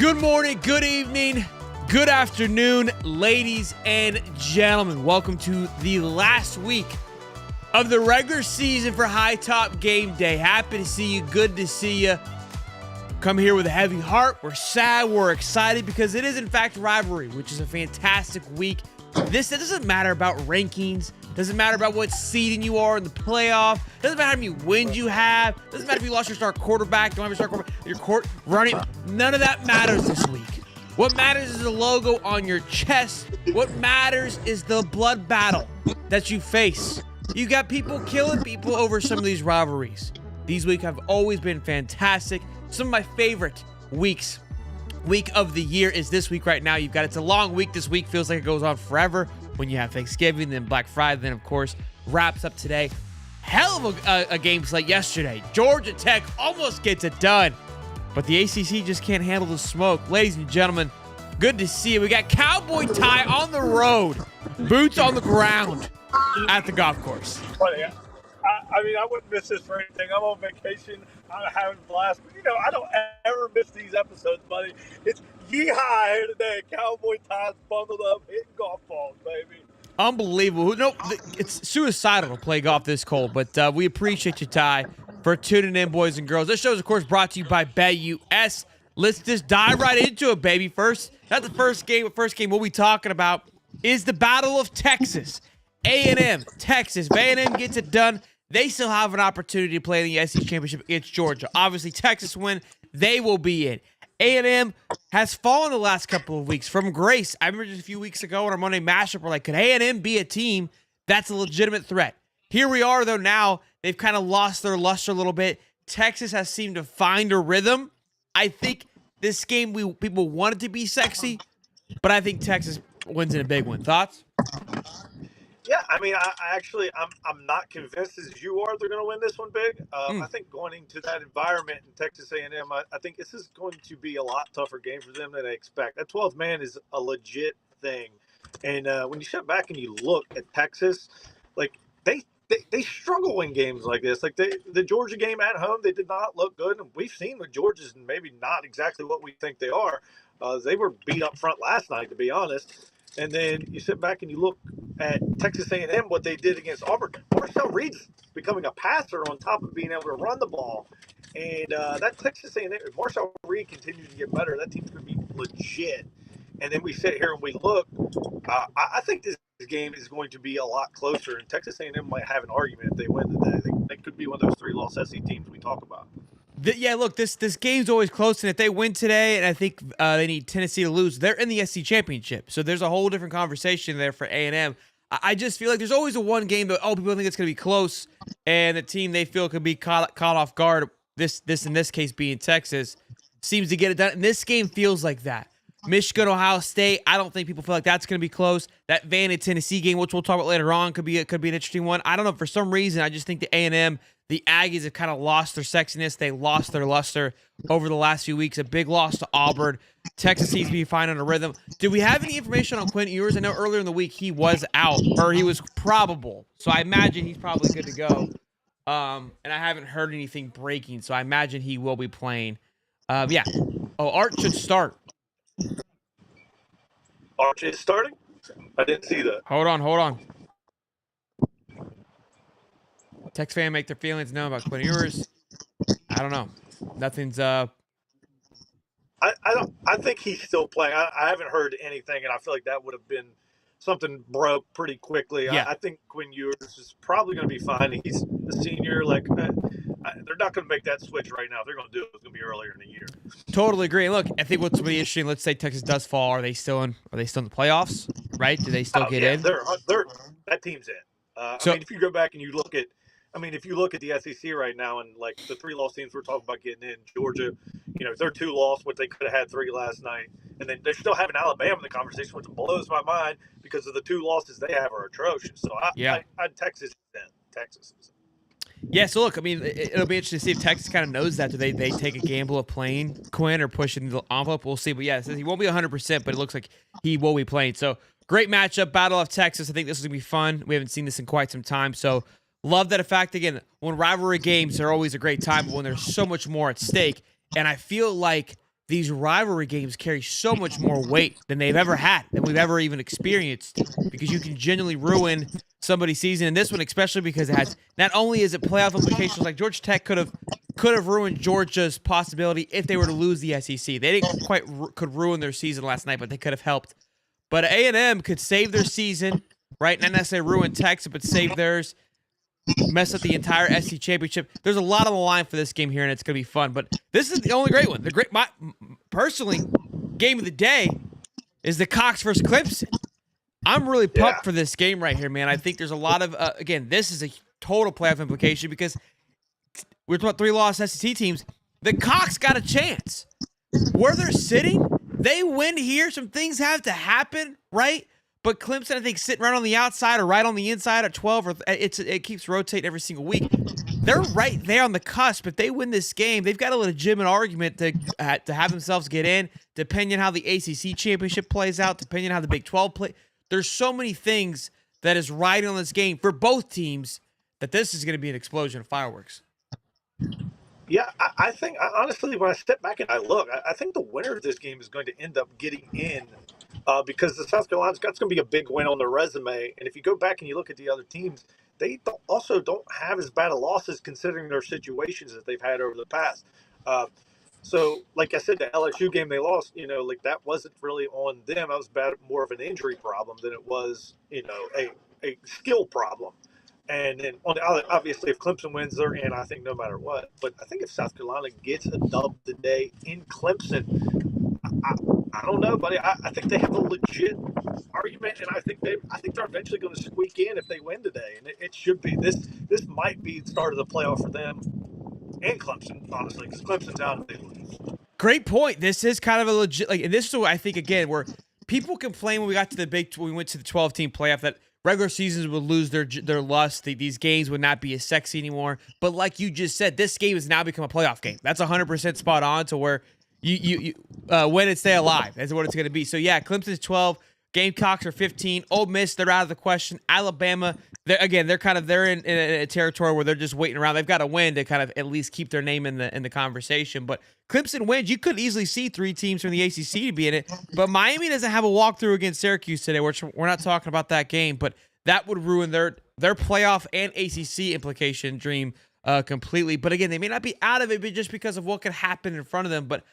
Good morning, good evening, good afternoon, ladies and gentlemen. Welcome to the last week of the regular season for High Top Game Day. Happy to see you, good to see you. Come here with a heavy heart. We're sad, we're excited because it is in fact Rivalry, which is a fantastic week. It doesn't matter about rankings, doesn't matter about what seeding you are in the playoff, doesn't matter how many wins you have, doesn't matter if you lost your star quarterback, don't have your star quarterback, your court running. None of that matters this week. What matters is the logo on your chest. What matters is the blood battle that you face. You got people killing people over some of these rivalries. These weeks have always been fantastic. Some of my favorite week of the year is this week right now. It's a long week this week. Feels like it goes on forever when you have Thanksgiving, then Black Friday, then of course wraps up today. Hell of a game slate yesterday. Georgia Tech almost gets it done, but the ACC just can't handle the smoke. Ladies and gentlemen, good to see you. We got Cowboy Ty on the road, boots on the ground at the golf course. I mean, I wouldn't miss this for anything. I'm on vacation. I'm having a blast. But, I don't ever miss these episodes, buddy. It's yeehaw here today. Cowboy Ty's bundled up, hitting golf balls, baby. Unbelievable. No, it's suicidal to play golf this cold, but we appreciate you, Ty, for tuning in, boys and girls. This show is, of course, brought to you by BetUS. Let's just dive right into it, baby. First game we'll be talking about is the Battle of Texas. A&M, Texas. If A&M gets it done, they still have an opportunity to play in the SEC Championship against Georgia. Obviously, Texas win, they will be in. A&M has fallen the last couple of weeks from grace. I remember just a few weeks ago on our Monday mashup, we're like, could A&M be a team that's a legitimate threat? Here we are, though, now. They've kind of lost their luster a little bit. Texas has seemed to find a rhythm. I think this game, people want it to be sexy, but I think Texas wins in a big one. Thoughts? Yeah, I mean, I'm not convinced as you are they're going to win this one big. I think going into that environment in Texas A&M, I think this is going to be a lot tougher game for them than they expect. That 12th man is a legit thing, and when you step back and you look at Texas, like they struggle in games like this. Like the Georgia game at home, they did not look good, and we've seen the Georgia's maybe not exactly what we think they are. They were beat up front last night, to be honest. And then you sit back and you look at Texas A&M, what they did against Auburn. Marcel Reed's becoming a passer on top of being able to run the ball. And that Texas A&M, if Marcel Reed continues to get better, that team's going to be legit. And then we sit here and we look. I think this game is going to be a lot closer, and Texas A&M might have an argument if they win today. They could be one of those three-loss SEC teams we talk about. Yeah, look, this game's always close, and if they win today, and I think they need Tennessee to lose, they're in the SEC Championship. So there's a whole different conversation there for A&M. I just feel like there's always a one game that, people think it's going to be close, and the team they feel could be caught off guard, this in this case being Texas, seems to get it done. And this game feels like that. Michigan, Ohio State, I don't think people feel like that's going to be close. That Vandy, Tennessee game, which we'll talk about later on, could be an interesting one. I don't know. For some reason, I just think the A&M, the Aggies have kind of lost their sexiness. They lost their luster over the last few weeks. A big loss to Auburn. Texas seems to be finding a rhythm. Did we have any information on Quentin Ewers? I know earlier in the week he was out, or he was probable. So I imagine he's probably good to go. And I haven't heard anything breaking, so I imagine he will be playing. Yeah. Oh, Art should start. Arch is starting? I didn't see that. Hold on. Tex fan make their feelings known about Quentin Ewers. I don't know. Nothing's I think he's still playing. I haven't heard anything, and I feel like that would have been something broke pretty quickly. Yeah. I think Quinn Ewers is probably going to be fine. He's a senior. They're not going to make that switch right now. If they're going to do it, it's going to be earlier in the year. Totally agree. And look, I think what's really interesting, let's say Texas does fall. Are they still in the playoffs? Right? Do they still get in? That team's in. If you go back and you look at the SEC right now, and like the three-loss teams we're talking about getting in, Georgia, they're 2 loss, but they could have had 3 last night. And then they're still having Alabama in the conversation, which blows my mind because of the 2 losses they have are atrocious. So Texas is in. Texas is in. Yeah, so look, I mean, it'll be interesting to see if Texas kind of knows that. Do they take a gamble of playing Quinn or pushing the envelope? We'll see. But yeah, it says he won't be 100%, but it looks like he will be playing. So great matchup, Battle of Texas. I think this is going to be fun. We haven't seen this in quite some time. So love that fact. Again, when rivalry games are always a great time, but when there's so much more at stake. And I feel like these rivalry games carry so much more weight than they've ever had, than we've ever even experienced, because you can genuinely ruin somebody's season. And this one, especially because it has, not only is it playoff implications, like Georgia Tech could have ruined Georgia's possibility if they were to lose the SEC. They didn't quite could ruin their season last night, but they could have helped. But A&M could save their season, right? Not necessarily ruin Texas, but save theirs, mess up the entire SEC championship. There's a lot on the line for this game here, and it's going to be fun. But this is the only great one. Personally, game of the day is the Cox versus Clemson. I'm really pumped for this game right here, man. I think there's a lot of, again, this is a total playoff implication because we're talking about 3-loss SEC teams. The Cox got a chance. Where they're sitting, they win here. Some things have to happen, right? But Clemson, I think, sitting right on the outside or right on the inside at 12, or it keeps rotating every single week. They're right there on the cusp. If they win this game, they've got a legitimate argument to have themselves get in, depending on how the ACC championship plays out, depending on how the Big 12 play. There's so many things that is riding on this game for both teams that this is going to be an explosion of fireworks. Yeah, I think, honestly, when I step back and I look, I think the winner of this game is going to end up getting in because the South Carolina's got going to be a big win on their resume. And if you go back and you look at the other teams, they also don't have as bad of losses considering their situations that they've had over the past. So, like I said, the LSU game they lost, like that wasn't really on them. That was more of an injury problem than it was, a skill problem. And then, obviously, if Clemson wins, they're in, I think, no matter what. But I think if South Carolina gets a dub today in Clemson, I don't know, buddy. I think they have a legit argument, and I think they're eventually going to squeak in if they win today. And it should be. This might be the start of the playoff for them and Clemson, honestly, because Clemson's out if they lose. Great point. This is kind of a legit, and this is what I think, again, where people complain when we got to when we went to the 12-team playoff that regular seasons would lose their lust. These games would not be as sexy anymore. But like you just said, this game has now become a playoff game. That's 100% spot on to where you win and stay alive. That's what it's going to be. So, yeah, Clemson's 12. Gamecocks are 15. Ole Miss, they're out of the question. Alabama, they're in a territory where they're just waiting around. They've got to win to kind of at least keep their name in the conversation. But Clemson wins. You could easily see 3 teams from the ACC to be in it. But Miami doesn't have a walkthrough against Syracuse today, which we're not talking about that game. But that would ruin their playoff and ACC implication dream completely. But again, they may not be out of it just because of what could happen in front of them. But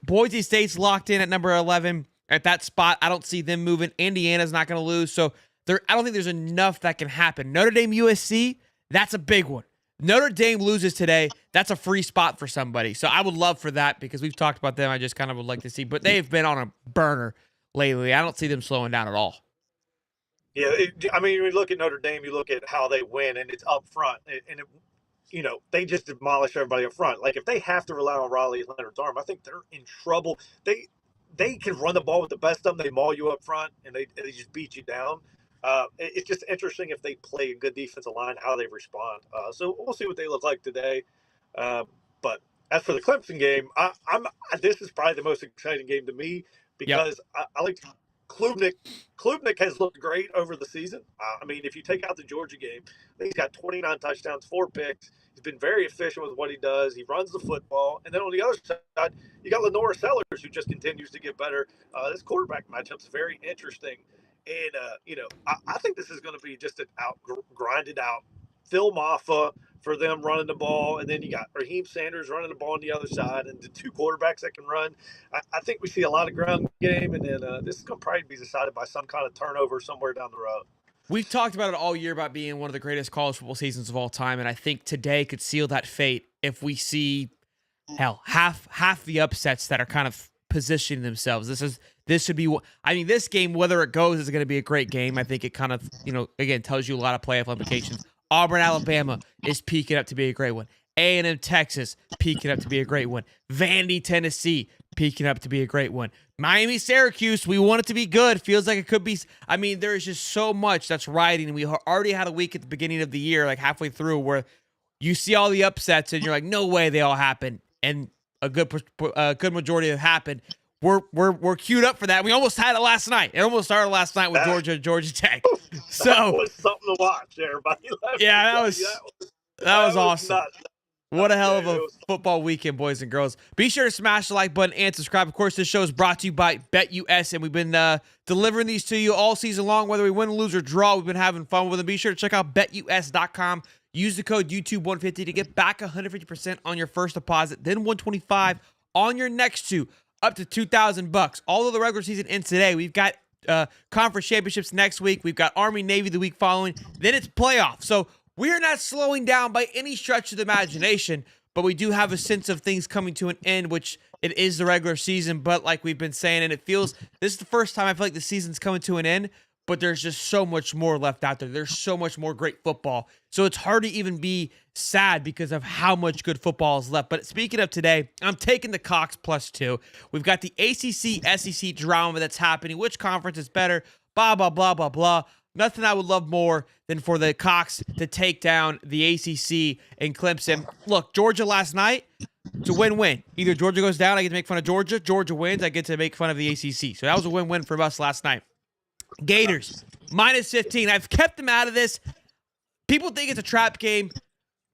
Boise State's locked in at number 11. At that spot, I don't see them moving. Indiana's not going to lose. So I don't think there's enough that can happen. Notre Dame, USC, that's a big one. Notre Dame loses today. That's a free spot for somebody. So I would love for that because we've talked about them. I just kind of would like to see. But they've been on a burner lately. I don't see them slowing down at all. Yeah, when you look at Notre Dame, you look at how they win, and it's up front. And they just demolish everybody up front. Like, if they have to rely on Riley Leonard's arm, I think they're in trouble. They can run the ball with the best of them. They maul you up front, and they just beat you down. It's just interesting if they play a good defensive line, how they respond. So we'll see what they look like today. But as for the Clemson game, this is probably the most exciting game to me because I like Klubnik. Klubnik has looked great over the season. If you take out the Georgia game, I think he's got 29 touchdowns, 4 picks. He's been very efficient with what he does. He runs the football. And then on the other side, you got Lenora Sellers, who just continues to get better. This quarterback matchup's very interesting. And, I think this is going to be just an grinded out Phil Maffa for them running the ball. And then you got Raheem Sanders running the ball on the other side and the 2 quarterbacks that can run. I think we see a lot of ground game. And then this is going to probably be decided by some kind of turnover somewhere down the road. We've talked about it all year about being one of the greatest college football seasons of all time, and I think today could seal that fate if we see, half the upsets that are kind of positioning themselves. This should be. This game, whether it goes, is going to be a great game. I think it kind of, again, tells you a lot of playoff implications. Auburn, Alabama is peaking up to be a great one. A&M, Texas, peaking up to be a great one. Vandy, Tennessee, peaking up to be a great one. Miami, Syracuse, we want it to be good. Feels like it could be. There is just so much that's riding. We already had a week at the beginning of the year, like halfway through, where you see all the upsets and you're like, no way they all happen. And a good majority have happened. We're queued up for that. We almost had it last night. It almost started last night with Georgia Tech. So that was something to watch, everybody. That was awesome. Nuts. What a hell Yeah, of it a was football weekend, boys and girls. Be sure to smash the like button and subscribe. Of course, this show is brought to you by BetUS, and we've been delivering these to you all season long. Whether we win, lose, or draw, we've been having fun with them. Be sure to check out BetUS.com. Use the code YouTube150 to get back 150% on your first deposit, then 125 on your next two, up to $2,000. All of the regular season ends today. We've got conference championships next week. We've got Army, Navy the week following. Then it's playoffs. So we're not slowing down by any stretch of the imagination, but we do have a sense of things coming to an end, which it is the regular season. But like we've been saying, and it feels, this is the first time I feel like the season's coming to an end, but there's just so much more left out there. There's so much more great football. So it's hard to even be sad because of how much good football is left. But speaking of today, I'm taking the Cox +2. We've got the ACC, SEC drama that's happening. Which conference is better? Blah, blah, blah, blah, blah. Nothing I would love more than for the Cox to take down the ACC and Clemson. Look, Georgia last night, it's a win-win. Either Georgia goes down, I get to make fun of Georgia. Georgia wins, I get to make fun of the ACC. So that was a win-win for us last night. Gators, -15. I've kept them out of this. People think it's a trap game.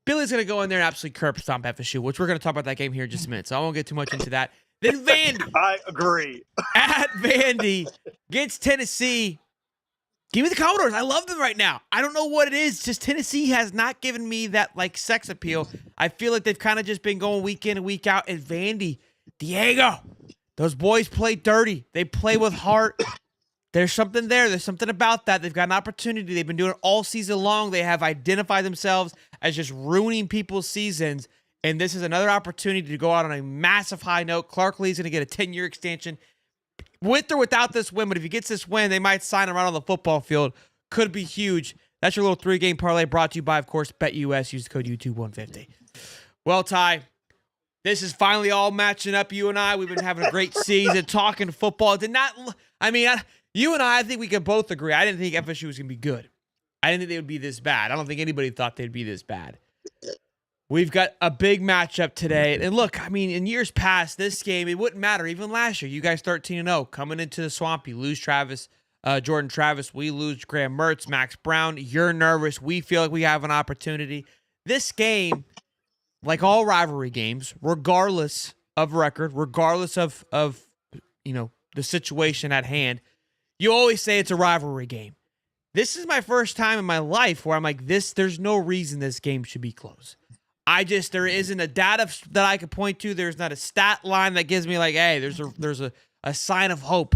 Billy's going to go in there and absolutely curb stomp FSU, which we're going to talk about that game here in just a minute, so I won't get too much into that. Then Vandy. I agree. At Vandy against Tennessee. Give me the Commodores. I love them right now. I don't know what it is. Just Tennessee has not given me that, like, sex appeal. I feel like they've kind of just been going week in and week out. And Vandy, Diego, those boys play dirty. They play with heart. There's something there. There's something about that. They've got an opportunity. They've been doing it all season long. They have identified themselves as just ruining people's seasons. And this is another opportunity to go out on a massive high note. Clark Lee's going to get a 10-year extension. With or without this win, but if he gets this win, they might sign him right on the football field. Could be huge. That's your little 3-game parlay brought to you by, of course, BetUS. Use the code YouTube150. Well, Ty, this is finally all matching up. You and I, we've been having a great season talking football. It did not, you and I think we could both agree. I didn't think FSU was going to be good. I didn't think they would be this bad. I don't think anybody thought they'd be this bad. We've got a big matchup today. And look, in years past, this game, it wouldn't matter. Even last year, you guys 13-0. Coming into the swamp, you lose Jordan Travis. We lose Graham Mertz, Max Brown. You're nervous. We feel like we have an opportunity. This game, like all rivalry games, regardless of record, regardless of the situation at hand, you always say it's a rivalry game. This is my first time in my life where I'm like, there's no reason this game should be close. There isn't a data that I could point to. There's not a stat line that gives me like, hey, there's a sign of hope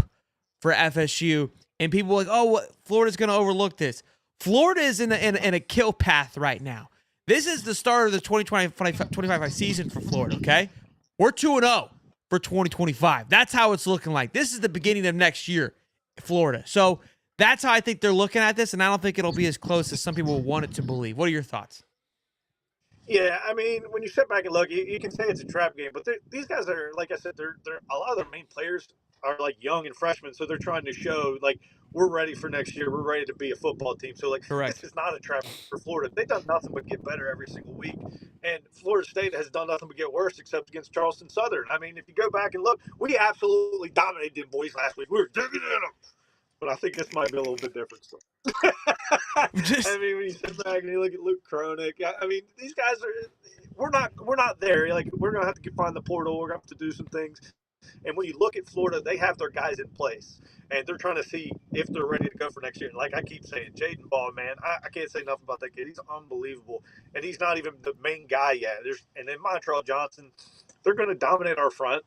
for FSU. And people are like, oh, Florida's going to overlook this. Florida is in a kill path right now. This is the start of the 2025 season for Florida, okay? We're 2-0 for 2025. That's how it's looking like. This is the beginning of next year, Florida. So that's how I think they're looking at this, and I don't think it'll be as close as some people want it to believe. What are your thoughts? Yeah, when you sit back and look, you can say it's a trap game, but these guys are, like I said, they're a lot of their main players are like young and freshmen, so they're trying to show like we're ready for next year, we're ready to be a football team. So like, Correct. This is not a trap game for Florida. They've done nothing but get better every single week, and Florida State has done nothing but get worse, except against Charleston Southern. If you go back and look, we absolutely dominated them boys last week. We were digging in them. But I think this might be a little bit different still. When you sit back and you look at Luke Kroenig, these guys we're not there. Like, we're gonna have to find the portal. We're gonna have to do some things. And when you look at Florida, they have their guys in place, and they're trying to see if they're ready to go for next year. And like I keep saying, Jaden Ball, man, I can't say enough about that kid. He's unbelievable, and he's not even the main guy yet. And then Montrell Johnson, they're going to dominate our front.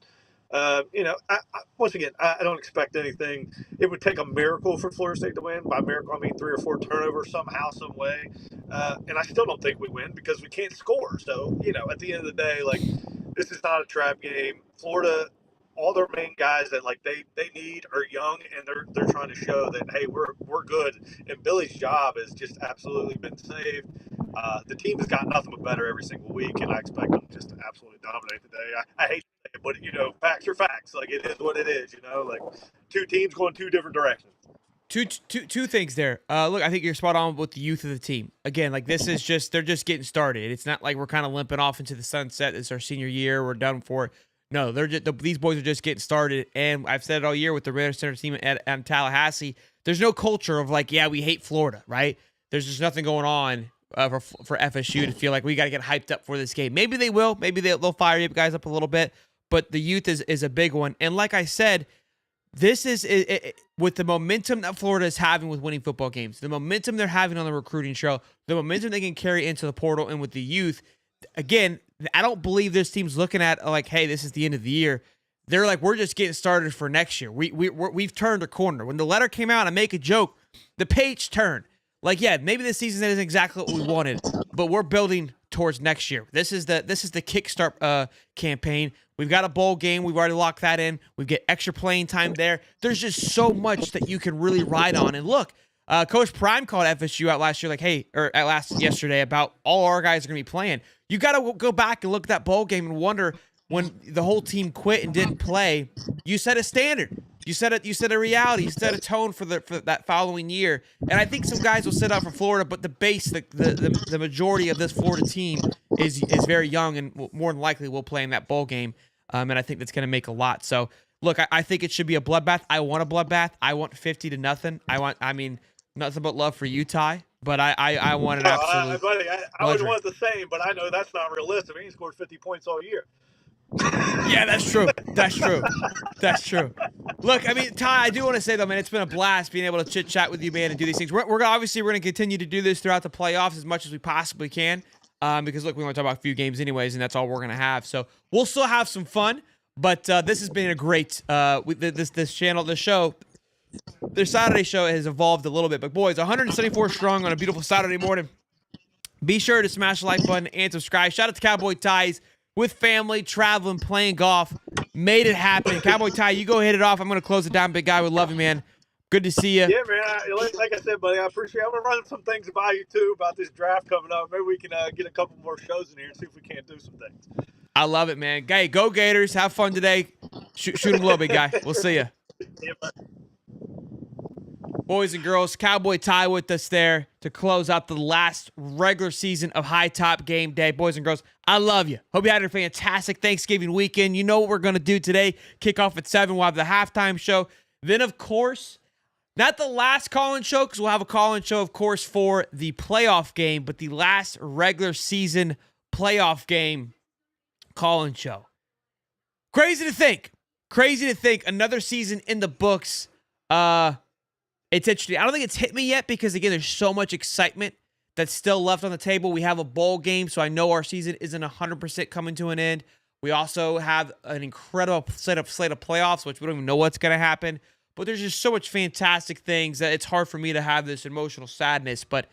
Once again, I don't expect anything. It would take a miracle for Florida State to win. By miracle, I mean 3 or 4 turnovers somehow, some way. And I still don't think we win because we can't score. So, at the end of the day, like, this is not a trap game. Florida, all their main guys that like they need are young, and they're trying to show that, hey, we're good. And Billy's job has just absolutely been saved. The team has got nothing but better every single week, and I expect them just to absolutely dominate today. I hate to say it, but facts are facts. Like, it is what it is. Like, 2 teams going 2 different directions. Two things there. Look, I think you're spot on with the youth of the team. Again, like, this is they're just getting started. It's not like we're kind of limping off into the sunset. It's our senior year. We're done for it. No, these boys are just getting started. And I've said it all year with the Raider Center team at Tallahassee. There's no culture of like, yeah, we hate Florida, right? There's just nothing going on for FSU to feel like we got to get hyped up for this game. Maybe they will. Maybe they'll fire you guys up a little bit. But the youth is a big one. And like I said, this is with the momentum that Florida is having with winning football games, the momentum they're having on the recruiting trail, the momentum they can carry into the portal and with the youth. Again, I don't believe this team's looking at like, hey, this is the end of the year. They're like, we're just getting started for next year. We've turned a corner. When the letter came out, I make a joke, the page turned. Like, yeah, maybe this season isn't exactly what we wanted, but we're building towards next year. This is the kickstart campaign. We've got a bowl game. We've already locked that in. We get extra playing time there. There's just so much that you can really ride on. And look, Coach Prime called FSU out last year, like, hey, or yesterday about all our guys are going to be playing. You got to go back and look at that bowl game and wonder when the whole team quit and didn't play. You set a standard. You set a reality. You set a tone for that following year. And I think some guys will sit out for Florida, but the base, the majority of this Florida team is very young and more than likely will play in that bowl game. And I think that's going to make a lot. So, look, I think it should be a bloodbath. I want a bloodbath. I want 50-0. I mean, nothing but love for you, Ty. But I want an absolute. Buddy, I would want the same, but I know that's not realistic. He scored 50 points all year. Yeah, that's true. That's true. That's true. Look, I mean, Ty, I do want to say, though, man, it's been a blast being able to chit-chat with you, man, and do these things. We're going to continue to do this throughout the playoffs as much as we possibly can because, look, we want to talk about a few games anyways, and that's all we're going to have. So we'll still have some fun, but this has been a great this channel, this show. Their Saturday show has evolved a little bit, but, boys, 174 strong on a beautiful Saturday morning. Be sure to smash the like button and subscribe. Shout out to Cowboy Ties. With family, traveling, playing golf, made it happen. Cowboy Ty, you go hit it off. I'm going to close it down, big guy. We love you, man. Good to see you. Yeah, man. Like I said, buddy, I appreciate it. I'm going to run some things by you, too, about this draft coming up. Maybe we can get a couple more shows in here and see if we can't do some things. I love it, man. Hey, go Gators. Have fun today. Shoot them low, big guy. We'll see you. Yeah, Boys and girls, Cowboy Ty with us there to close out the last regular season of High Top Game Day. Boys and girls, I love you. Hope you had a fantastic Thanksgiving weekend. You know what we're going to do today. Kick off at 7. We'll have the halftime show. Then, of course, not the last call-in show because we'll have a call-in show, of course, for the playoff game, but the last regular season playoff game call-in show. Crazy to think. Another season in the books. It's interesting. I don't think it's hit me yet because, again, there's so much excitement that's still left on the table. We have a bowl game, so I know our season isn't 100% coming to an end. We also have an incredible slate of playoffs, which we don't even know what's going to happen. But there's just so much fantastic things that it's hard for me to have this emotional sadness. But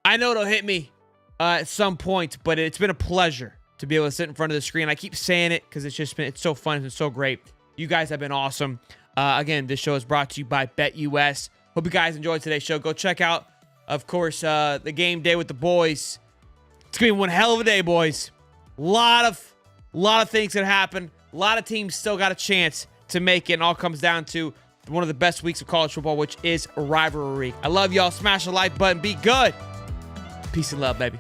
I know it'll hit me at some point. But it's been a pleasure to be able to sit in front of the screen. I keep saying it because it's so fun and so great. You guys have been awesome. Again, this show is brought to you by BetUS. Hope you guys enjoyed today's show. Go check out, of course, the game day with the boys. It's going to be one hell of a day, boys. A lot of things that happen. A lot of teams still got a chance to make it. And all comes down to one of the best weeks of college football, which is Rivalry. I love y'all. Smash the like button. Be good. Peace and love, baby.